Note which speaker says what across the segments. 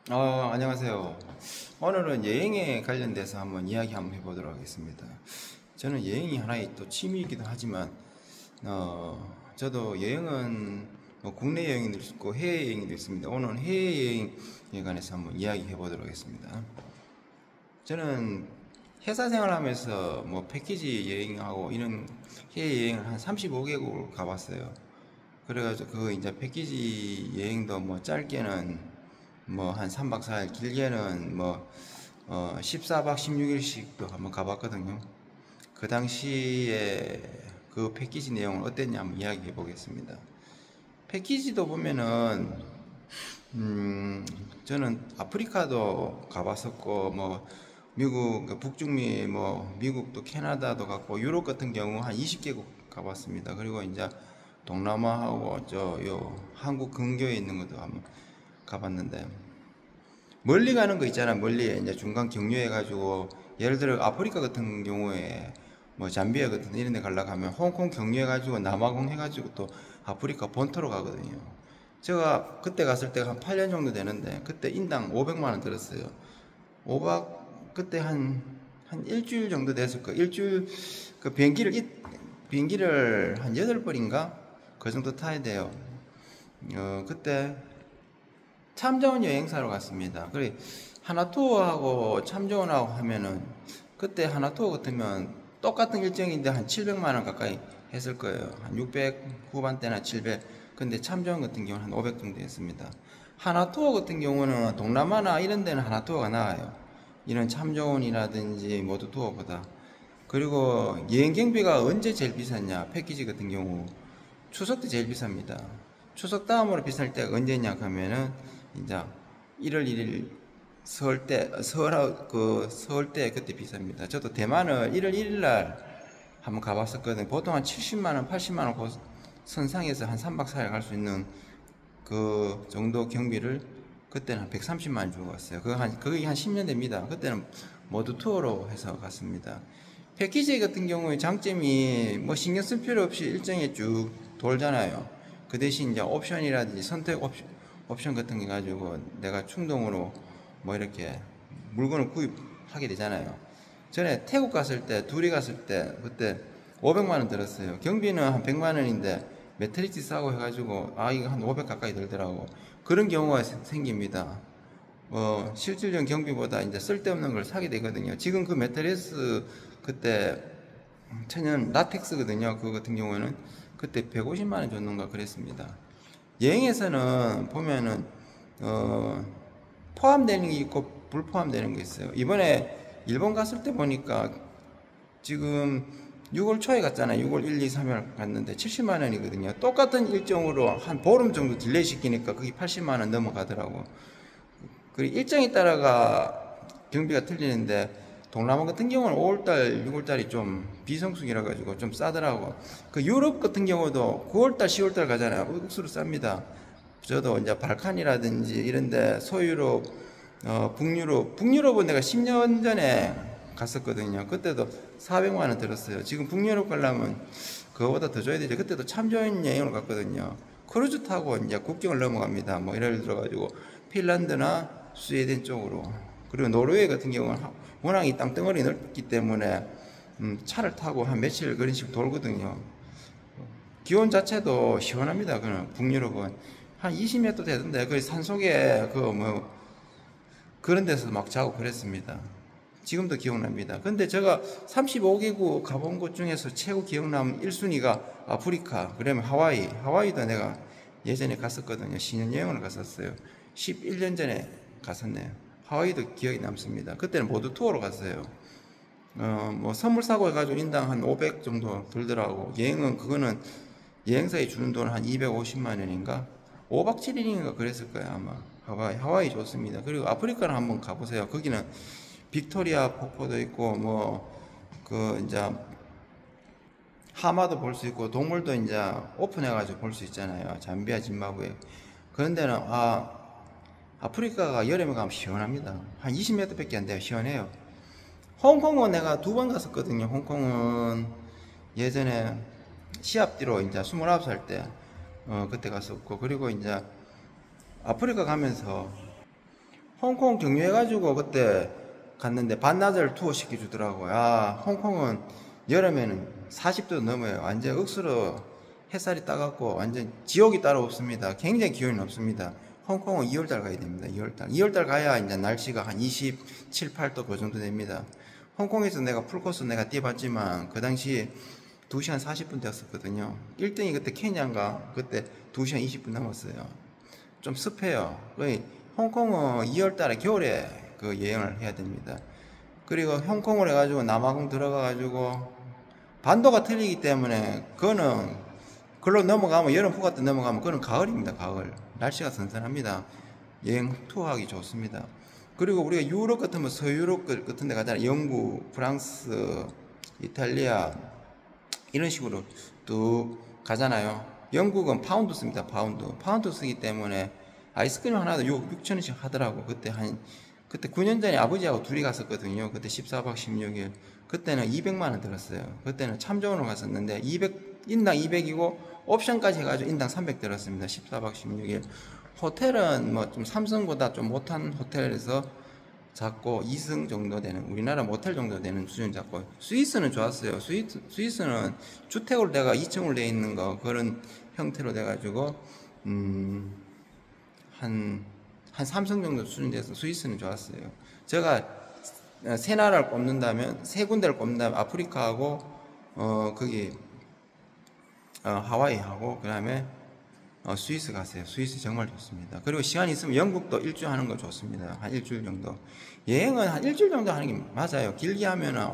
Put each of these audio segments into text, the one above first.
Speaker 1: 안녕하세요. 오늘은 여행에 관련돼서 한번 이야기 한번 해보도록 하겠습니다. 저는 여행이 하나의 또 취미이기도 하지만, 저도 여행은 뭐 국내 여행도 있고 해외 여행도 있습니다. 오늘은 해외 여행에 관해서 한번 이야기 해보도록 하겠습니다. 저는 회사 생활하면서 뭐 패키지 여행하고 이런 해외 여행을 한 35개국을 가봤어요. 그래가지고 그 이제 패키지 여행도 뭐 짧게는 뭐 한 3박 4일, 길게는 뭐 14박 16일씩도 한번 가봤거든요. 그 당시에 그 패키지 내용을 어땠냐 한번 이야기해 보겠습니다. 패키지도 보면은 저는 아프리카도 가봤었고 뭐 미국 북중미 뭐 미국도 캐나다도 갔고 유럽 같은 경우 한 20개국 가봤습니다. 그리고 이제 동남아하고 저 요 한국 근교에 있는 것도 한번 가봤는데, 멀리 가는 거 있잖아. 멀리 이제 중간 경유해 가지고 예를 들어 아프리카 같은 경우에 뭐 잠비아 같은 이런 데 가려고 하면 홍콩 경유해 가지고 남아공 해 가지고 또 아프리카 본토로 가거든요. 제가 그때 갔을 때가 한 8년 정도 되는데 그때 인당 500만 원 들었어요. 5박 그때 한 일주일 정도 됐을 거예요. 일주일 그 비행기를 한 8번인가 그 정도 타야 돼요. 그때 참 좋은 여행사로 갔습니다. 그래, 하나투어하고 참 좋은하고 하면은 그때 하나투어 같으면 똑같은 일정인데 한 700만 원 가까이 했을 거예요. 한 600 후반대나 700. 근데 참 좋은 같은 경우는 한 500 정도 했습니다. 하나투어 같은 경우는 동남아나 이런 데는 하나투어가 나아요. 이런 참 좋은이라든지 모두 투어보다. 그리고 여행 경비가 언제 제일 비쌌냐? 패키지 같은 경우 추석 때 제일 비쌉니다. 추석 다음으로 비쌀 때가 언제냐 하면은 이제 1월 1일 서울 때 그때 비쌉니다. 저도 대만을 1월 1일 날 한번 가봤었거든요. 보통 한 70만 원, 80만 원 선상에서 한 3박 4일 갈 수 있는 그 정도 경비를 그때는 한 130만 원 주고 갔어요. 그게 한 10년 됩니다. 그때는 모두 투어로 해서 갔습니다. 패키지 같은 경우에 장점이 뭐 신경 쓸 필요 없이 일정에 쭉 돌잖아요. 그 대신 이제 옵션이라든지 선택 옵션 같은 게 가지고 내가 충동으로 뭐 이렇게 물건을 구입하게 되잖아요. 전에 태국 갔을 때 둘이 갔을 때 그때 500만 원 들었어요. 경비는 한 100만 원인데 매트리스 싸고 해가지고 이거 한 500 가까이 들더라고. 그런 경우가 생깁니다. 실질적 경비보다 이제 쓸데없는 걸 사게 되거든요. 지금 그 매트리스 그때 천연 라텍스거든요. 그거 같은 경우에는 그때 150만 원 줬는가 그랬습니다. 여행에서는 보면은 포함되는 게 있고 불포함되는 게 있어요. 이번에 일본 갔을 때 보니까 지금 6월 초에 갔잖아요. 6월 1, 2, 3일 갔는데 70만 원이거든요. 똑같은 일정으로 한 보름 정도 딜레이 시키니까 그게 80만 원 넘어가더라고. 그리고 일정에 따라가 경비가 틀리는데 동남아 같은 경우는 5월달, 6월달이 좀 비성수기라 가지고 좀 싸더라고. 그 유럽 같은 경우도 9월달, 10월달 가잖아요. 억수로 쌉니다. 저도 이제 발칸이라든지 이런데 소유럽, 북유럽은 내가 10년 전에 갔었거든요. 그때도 400만 원 들었어요. 지금 북유럽 가려면 그거보다 더 줘야 되죠. 그때도 참 좋은 여행을 갔거든요. 크루즈 타고 이제 국경을 넘어갑니다. 뭐 예를 들어가지고 핀란드나 스웨덴 쪽으로. 그리고 노르웨이 같은 경우는 워낙 이 땅덩어리 넓기 때문에 차를 타고 한 며칠 그런 식으로 돌거든요. 기온 자체도 시원합니다. 그는 북유럽은 한 20m 되던데 그 산속에 그 뭐 그런 데서 막 자고 그랬습니다. 지금도 기억납니다. 근데 제가 35개국 가본 곳 중에서 최고 기억남은 1순위가 아프리카, 그러면 하와이도 내가 예전에 갔었거든요. 신혼여행을 갔었어요. 11년 전에 갔었네요. 하와이도 기억이 남습니다. 그때는 모두 투어로 갔어요. 뭐 선물 사고 해가지고 인당 한 500 정도 들더라고. 그거는 여행사에 주는 돈 한 250만 원인가? 5박 7일인가 그랬을 거예요, 아마. 하와이 좋습니다. 그리고 아프리카는 한번 가보세요. 거기는 빅토리아 폭포도 있고, 이제, 하마도 볼 수 있고, 동물도 이제 오픈해가지고 볼 수 있잖아요. 잠비아, 짐바브웨. 그런 데는, 아프리카가 여름에 가면 시원합니다. 한 20m 밖에 안 돼요. 시원해요. 홍콩은 내가 2번 갔었거든요. 홍콩은 예전에 시합 뒤로 이제 29살 때, 그때 갔었고, 그리고 이제 아프리카 가면서 홍콩 경유해가지고 그때 갔는데 반나절 투어 시켜주더라고요. 아, 홍콩은 여름에는 40도 넘어요. 완전 억수로 햇살이 따갑고 완전 지옥이 따로 없습니다. 굉장히 기온이 높습니다. 홍콩은 2월달 가야 됩니다. 2월달. 2월달 가야 이제 날씨가 한 27, 8도 그 정도 됩니다. 홍콩에서 내가 풀코스 내가 뛰어봤지만 그 당시 2시간 40분 되었었거든요. 1등이 그때 케냐인가 그때 2시간 20분 넘었어요. 좀 습해요. 홍콩은 2월달에 겨울에 그 여행을 해야 됩니다. 그리고 홍콩을 해가지고 남아공 들어가가지고 반도가 틀리기 때문에 그거는 글로 넘어가면 여름 휴가 때 넘어가면 그거는 가을입니다. 가을 날씨가 선선합니다. 여행 투어하기 좋습니다. 그리고 우리가 유럽 같으면 서유럽 같은 데 가잖아요. 영국, 프랑스, 이탈리아 이런 식으로 쭉 가잖아요. 영국은 파운드 씁니다. 파운드 쓰기 때문에 아이스크림 하나도 6,000원씩 하더라고. 그때 9년 전에 아버지하고 둘이 갔었거든요. 그때 14박 16일. 그때는 200만 원 들었어요. 그때는 참 좋은 거 갔었는데 인당 200이고 옵션까지 해가지고 인당 300 들었습니다. 14박 16일. 호텔은 뭐 좀 삼성보다 좀 못한 호텔에서 잡고 2승 정도 되는 우리나라 모텔 정도 되는 수준 잡고 스위스는 좋았어요. 스위스는 주택으로 내가 2층으로 돼 있는 거 그런 형태로 돼 가지고 한 3승 정도 수준 돼서 스위스는 좋았어요. 제가 세 나라를 꼽는다면 세 군데를 꼽는다면 아프리카하고 거기 하와이하고 그다음에 스위스 가세요. 스위스 정말 좋습니다. 그리고 시간이 있으면 영국도 일주일 하는 거 좋습니다. 한 일주일 정도. 여행은 한 일주일 정도 하는 게 맞아요. 길게 하면은,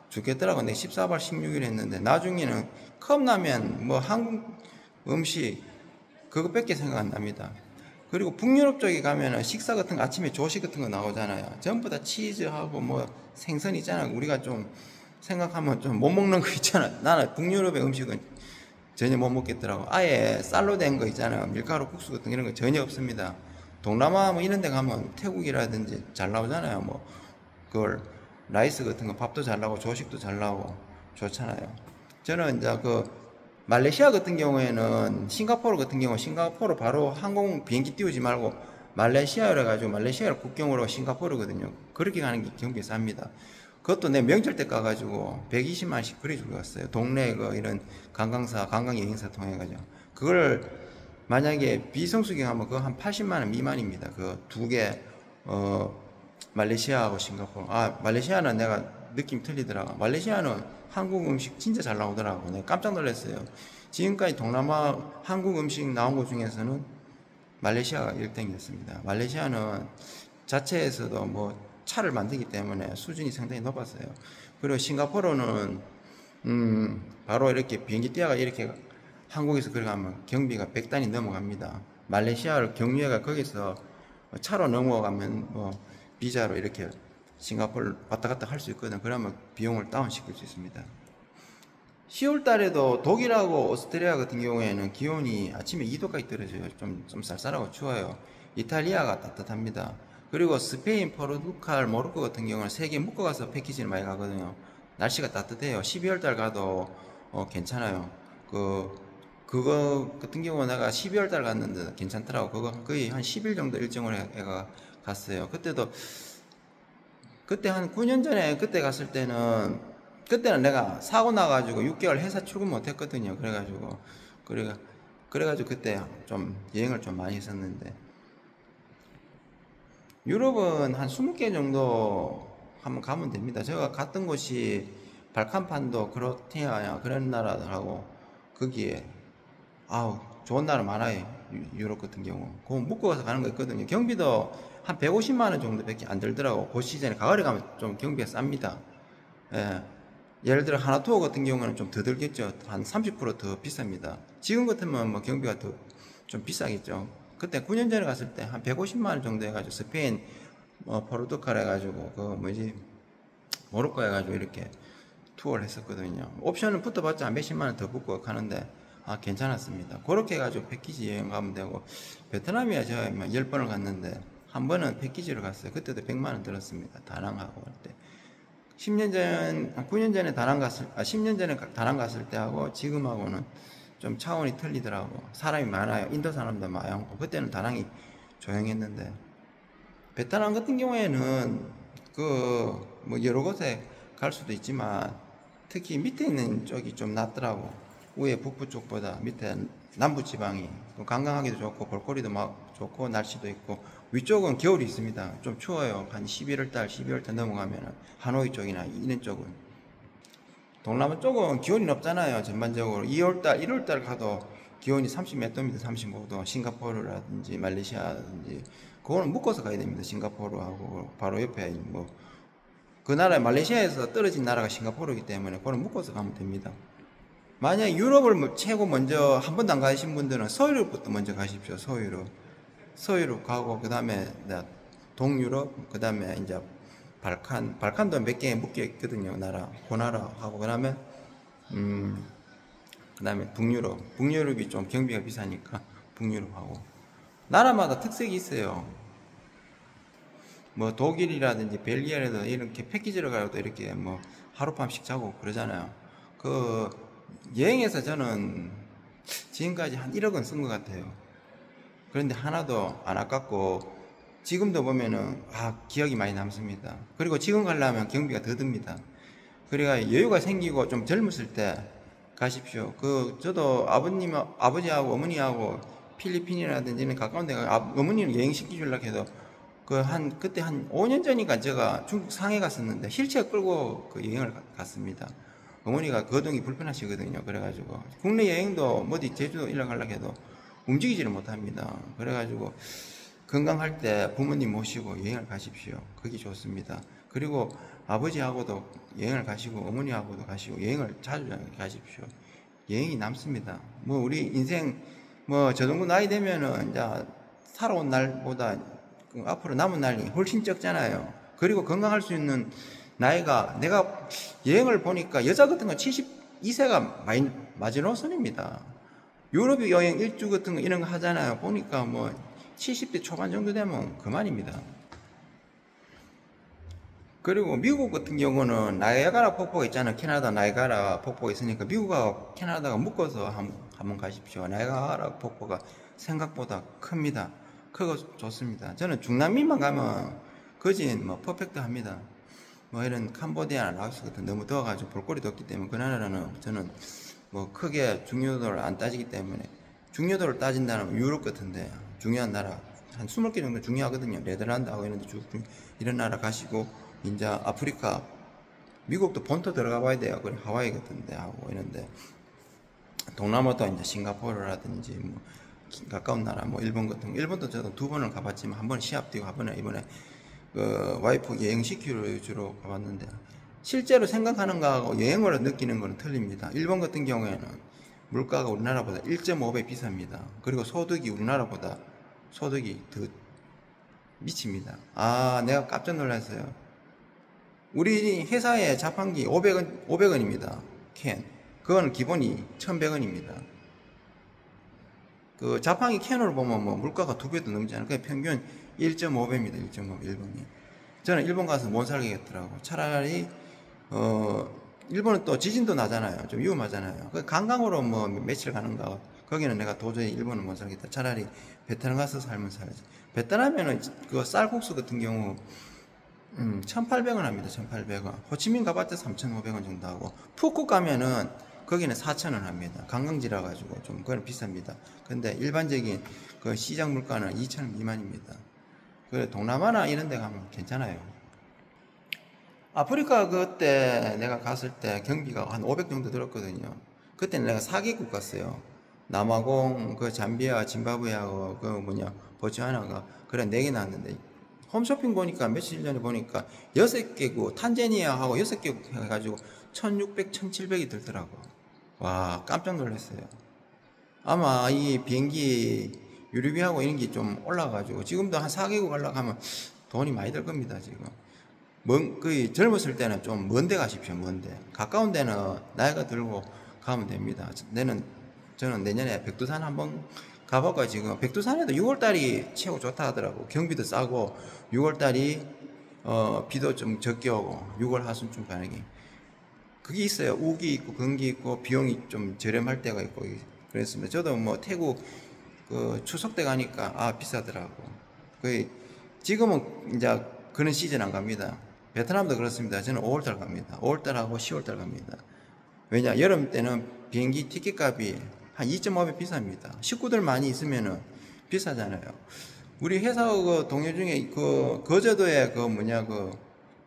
Speaker 1: 죽겠더라고. 내가 14박 16일 했는데, 나중에는 컵라면, 뭐 한국 음식, 그거밖에 생각 안 납니다. 그리고 북유럽 쪽에 가면은 식사 같은 거, 아침에 조식 같은 거 나오잖아요. 전부 다 치즈하고 뭐 생선 있잖아요. 우리가 좀 생각하면 좀 못 먹는 거 있잖아요. 나는 북유럽의 음식은 전혀 못 먹겠더라고. 아예 쌀로 된 거 있잖아요. 밀가루 국수 같은 이런 거 전혀 없습니다. 동남아 뭐 이런 데 가면 태국이라든지 잘 나오잖아요. 뭐 그걸 라이스 같은 거 밥도 잘 나오고 조식도 잘 나오고 좋잖아요. 저는 이제 그 말레이시아 같은 경우에는 싱가포르 같은 경우 싱가포르 바로 항공 비행기 띄우지 말고 말레이시아로 해가지고 말레이시아를 국경으로 싱가포르거든요. 그렇게 가는 게 경비 쌉니다. 그것도 내 명절 때 가가지고 120만원씩 그래 주고 갔어요. 동네 이런 관광여행사 통해가지고. 그걸 만약에 비성수경 하면 그거 한 80만원 미만입니다. 그 두 개, 말레이시아하고 싱가포르. 말레이시아는 내가 느낌 틀리더라고. 말레이시아는 한국 음식 진짜 잘 나오더라고. 내가 깜짝 놀랐어요. 지금까지 동남아 한국 음식 나온 것 중에서는 말레이시아가 1등이었습니다. 말레이시아는 자체에서도 뭐 차를 만들기 때문에 수준이 상당히 높았어요. 그리고 싱가포르는 바로 이렇게 비행기 뛰어가 이렇게 한국에서 걸어가면 경비가 100단이 넘어갑니다. 말레이시아를 경유해가 거기서 차로 넘어가면 뭐 비자로 이렇게 싱가포르 왔다 갔다 할 수 있거든. 그러면 비용을 다운시킬 수 있습니다. 10월 달에도 독일하고 오스트리아 같은 경우에는 기온이 아침에 2도까지 떨어져요. 좀 쌀쌀하고 추워요. 이탈리아가 따뜻합니다. 그리고 스페인, 포르투갈, 모로코 같은 경우는 세 개 묶어가서 패키지를 많이 가거든요. 날씨가 따뜻해요. 12월 달 가도 괜찮아요. 그거 같은 경우는 내가 12월 달 갔는데 괜찮더라고. 그거 거의 한 10일 정도 일정을 해가 갔어요. 그때 한 9년 전에 그때 갔을 때는 내가 사고 나가지고 6개월 회사 출근 못 했거든요. 그래가지고 그때 좀 여행을 좀 많이 했었는데 유럽은 한 20개 정도 한번 가면 됩니다. 제가 갔던 곳이 발칸판도 크로아티아 그런 나라하고 거기에 좋은 나라 많아요. 유럽 같은 경우 그거 묶어서 가는 거 있거든요. 경비도 한 150만원 정도밖에 안 들더라고. 그 시즌에 가을에 가면 좀 경비가 쌉니다. 예를 들어 하나투어 같은 경우는 좀 더 들겠죠. 한 30% 더 비쌉니다. 지금 같으면 뭐 경비가 더 좀 비싸겠죠. 그때 9년 전에 갔을 때 한 150만원 정도 해가지고 스페인 포르투갈 해가지고 모로코 해가지고 이렇게 투어를 했었거든요. 옵션은 붙어봤자 한 몇십만원 더 붙고 가는데 괜찮았습니다. 그렇게 해가지고 패키지 여행 가면 되고 베트남이야 제가 10번을 갔는데 한 번은 패키지로 갔어요. 그때도 100만원 들었습니다. 다낭하고 할 때. 9년 전에 10년 전에 다낭 갔을 때하고 지금하고는 좀 차원이 틀리더라고. 사람이 많아요. 인도 사람도 많고. 그때는 다낭이 조용했는데. 베트남 같은 경우에는 그 뭐 여러 곳에 갈 수도 있지만 특히 밑에 있는 쪽이 좀 낫더라고. 위에 북부 쪽보다 밑에 남부 지방이 관광하기도 좋고 볼거리도 막 좋고 날씨도 있고, 위쪽은 겨울이 있습니다. 좀 추워요. 한 11월 달, 12월 달 넘어가면은 하노이 쪽이나 이런 쪽은. 동남아 쪽은 기온이 높잖아요. 전반적으로 2월 달, 1월 달 가도 기온이 30 몇 도입니다. 35도. 싱가포르라든지 말레이시아라든지 그거는 묶어서 가야 됩니다. 싱가포르하고 바로 옆에 뭐 그 나라, 말레이시아에서 떨어진 나라가 싱가포르이기 때문에 그거는 묶어서 가면 됩니다. 만약 유럽을 최고 먼저 한 번도 안 가신 분들은 서유럽부터 먼저 가십시오. 서유럽 가고 그 다음에 동유럽, 그 다음에 이제 발칸도 몇 개 묶여 있거든요. 나라, 그 나라 하고 그 다음에 북유럽이 좀 경비가 비싸니까 북유럽하고. 나라마다 특색이 있어요. 뭐 독일이라든지 벨기에라도 이렇게 패키지로 가도 이렇게 뭐 하룻밤씩 자고 그러잖아요. 그 여행에서 저는 지금까지 한 1억은 쓴 것 같아요. 그런데 하나도 안 아깝고 지금도 보면은 기억이 많이 남습니다. 그리고 지금 가려면 경비가 더 듭니다. 그러니까 여유가 생기고 좀 젊었을 때 가십시오. 저도 아버지하고 어머니하고 필리핀이라든지 가까운 데 어머니는 여행 시키주려고 해도 그때 한 5년 전인가 제가 중국 상해 갔었는데 휠체어 끌고 그 여행을 갔습니다. 어머니가 거동이 불편하시거든요. 그래가지고 국내 여행도 어디 제주도 일러 가려고 해도 움직이지를 못합니다. 그래가지고 건강할 때 부모님 모시고 여행을 가십시오. 그게 좋습니다. 그리고 아버지하고도 여행을 가시고 어머니하고도 가시고 여행을 자주 가십시오. 여행이 남습니다. 뭐 우리 인생 뭐 저 정도 나이 되면은 이제 살아온 날보다 앞으로 남은 날이 훨씬 적잖아요. 그리고 건강할 수 있는 나이가, 내가 여행을 보니까 여자 같은 건 72세가 마지노선입니다. 유럽 여행 일주 같은 거 이런 거 하잖아요. 보니까 뭐 70대 초반 정도 되면 그만입니다. 그리고 미국 같은 경우는 나이아가라 폭포가 있잖아요. 캐나다 나이아가라 폭포가 있으니까 미국하고 캐나다가 묶어서 한번 가십시오. 나이아가라 폭포가 생각보다 큽니다. 그거 좋습니다. 저는 중남미만 가면 거진 뭐 퍼펙트 합니다. 뭐 이런 캄보디아나 라오스 같은 너무 더워가지고 볼거리도 없기 때문에 그 나라는 저는 뭐 크게 중요도를 안 따지기 때문에, 중요도를 따진다면 유럽 같은데 중요한 나라 한 20개 정도 중요하거든요. 네덜란드하고 이런 나라 가시고, 이제 아프리카 미국도 본토 들어가 봐야 돼요. 그래 하와이 같은데 하고 이런데, 동남아도 이제 싱가포르라든지 뭐 가까운 나라 뭐 일본 같은 거, 일본도 저도 2번을 가봤지만 한 번 시합 뛰고 이번에 와이프 여행 시키러 주로 가봤는데, 실제로 생각하는 거하고 여행으로 느끼는 거는 틀립니다. 일본 같은 경우에는 물가가 우리나라보다 1.5배 비쌉니다. 그리고 소득이 우리나라보다 소득이 더 미칩니다. 내가 깜짝 놀랐어요. 우리 회사에 자판기 500원입니다. 캔. 그거는 기본이 1100원입니다. 그 자판기 캔으로 보면 뭐 물가가 2배도 넘잖아요. 그게 평균 1.5배입니다. 1.5배 일본이. 저는 일본 가서 못 살겠더라고. 차라리 일본은 또 지진도 나잖아요. 좀 위험하잖아요. 그 관광으로 뭐 며칠 가는가. 거기는 내가 도저히 일본은 못 살겠다. 차라리 베트남 가서 살면 살지. 베트남에는 그 쌀국수 같은 경우 1,800원 합니다. 1,800원. 호치민 가봤자 3,500원 정도 하고, 푸꾸 가면은 거기는 4,000원 합니다. 관광지라 가지고 좀 그건 비쌉니다. 근데 일반적인 그 시장 물가는 2,000원 미만입니다. 그래 동남아나 이런 데 가면 괜찮아요. 아프리카 그때 내가 갔을 때 경비가 한 500 정도 들었거든요. 그때는 내가 4개국 갔어요. 남아공, 그 잠비아, 짐바브웨하고 보츠와나가 그래 4개 나왔는데, 홈쇼핑 보니까 며칠 전에 보니까 6개국, 탄자니아하고 6개국 해가지고 1,600, 1,700이 들더라고. 와, 깜짝 놀랐어요. 아마 이 비행기 유류비하고 이런 게 좀 올라가지고 지금도 한 4개국 가려고 하면 돈이 많이 들 겁니다. 지금 거의 젊었을 때는 좀 먼데 가십시오. 먼데. 가까운 데는 나이가 들고 가면 됩니다. 저는 내년에 백두산 한번 가볼까. 지금 백두산에도 6월달이 최고 좋다 하더라고. 경비도 싸고 6월달이 비도 좀 적게 오고 6월 하순쯤 가는 게 그게 있어요. 우기 있고 건기 있고 비용이 좀 저렴할 때가 있고 그랬습니다. 저도 뭐 태국 그 추석 때 가니까 비싸더라고. 거의 지금은 이제 그런 시즌 안 갑니다. 베트남도 그렇습니다. 저는 5월달 갑니다. 5월달하고 10월달 갑니다. 왜냐, 여름 때는 비행기 티켓 값이 한 2.5배 비쌉니다. 식구들 많이 있으면은 비싸잖아요. 우리 회사 그 동료 중에 거제도에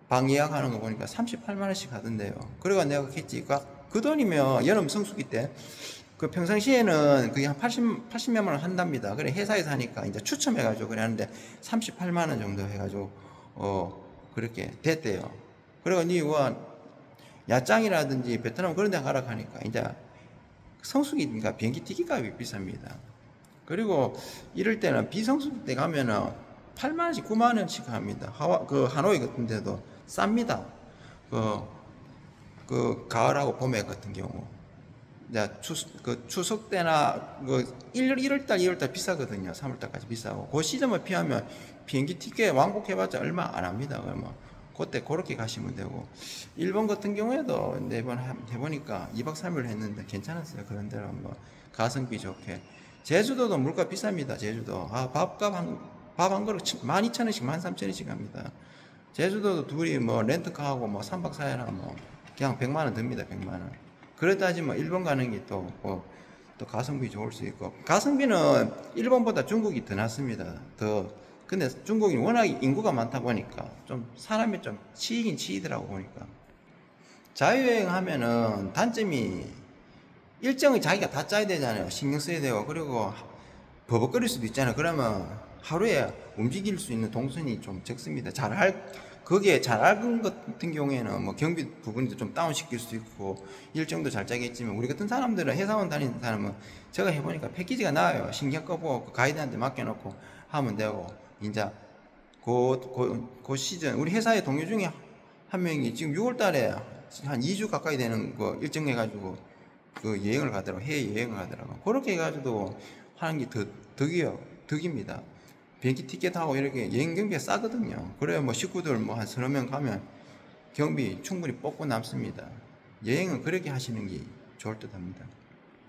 Speaker 1: 방 예약하는 거 보니까 38만원씩 하던데요. 그래가 내가 했지. 그 돈이면 여름 성수기 때 평상시에는 그게 한 80몇만 원 한답니다. 그래, 회사에서 하니까 이제 추첨해가지고 그래 하는데 38만원 정도 해가지고, 그렇게 됐대요. 그리고 야짱이라든지 베트남 그런 데 가라 하니까 이제 성수기니까 비행기 티켓 값이 비쌉니다. 그리고 이럴 때는 비성수기 때 가면은 8만원씩 9만원씩 합니다. 하노이 같은 데도 쌉니다. 가을하고 봄에 같은 경우. 이제 추석 때나 1월달, 2월달 비싸거든요. 3월달까지 비싸고. 그 시즌만 피하면 비행기 티켓 왕복해봤자 얼마 안 합니다. 그러면 그때 그렇게 가시면 되고. 일본 같은 경우에도 4번 해보니까 2박 3일 했는데 괜찮았어요. 그런 데로 가성비 좋게. 제주도도 물가 비쌉니다. 제주도. 밥 한 그릇 12,000원씩 13,000원씩 합니다. 제주도도 둘이 렌트카하고 3박 4일하면 그냥 100만원 듭니다. 100만원. 그러다지 일본 가는 게 또 가성비 좋을 수 있고. 가성비는 일본보다 중국이 더 낫습니다. 근데 중국이 워낙 인구가 많다 보니까 좀 사람이 좀 치이긴 치이더라고 보니까. 자유여행 하면은 단점이 일정을 자기가 다 짜야 되잖아요. 신경 써야 되고. 그리고 버벅거릴 수도 있잖아요. 그러면 하루에 움직일 수 있는 동선이 좀 적습니다. 거기에 잘 알은 것 같은 경우에는 경비 부분도 좀 다운시킬 수 있고 일정도 잘 짜겠지만, 우리 같은 사람들은 회사원 다니는 사람은 제가 해보니까 패키지가 나아요. 신경 꺼보고 가이드한테 맡겨놓고 하면 되고. 이제 그 시즌 우리 회사의 동료 중에 한 명이 지금 6월달에 한 2주 가까이 되는 거 일정해가지고 여행을 가더라고. 해외 여행을 가더라고. 그렇게 해가지고 하는 게 덕입니다. 비행기 티켓하고 이렇게 여행 경비가 싸거든요. 그래야 식구들 한 서너 명 가면 경비 충분히 뽑고 남습니다. 여행은 그렇게 하시는 게 좋을 듯 합니다.